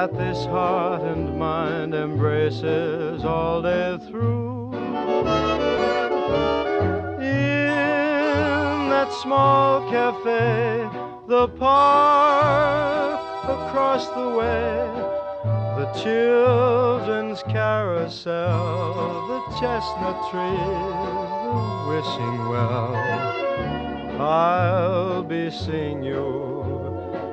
that this heart and mind embraces all day through. In that small cafe, the park across the way, the children's carousel, the chestnut trees, the wishing well. I'll be seeing you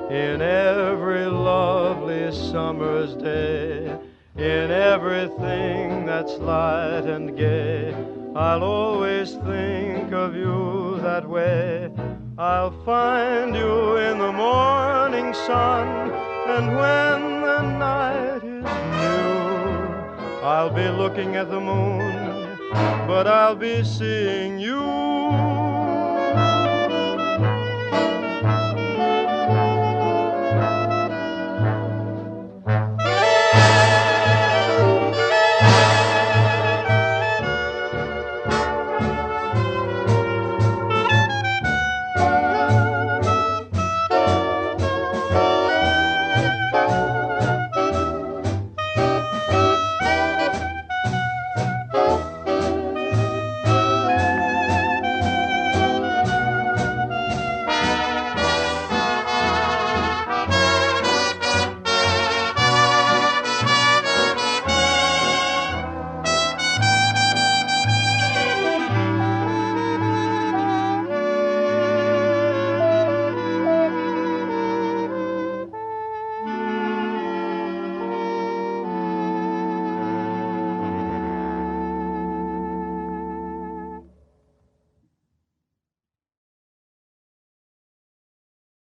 in every lovely summer's day, in everything that's light and gay. I'll always think of you that way. I'll find you in the morning sun, and when the night is new, I'll be looking at the moon, but I'll be seeing you.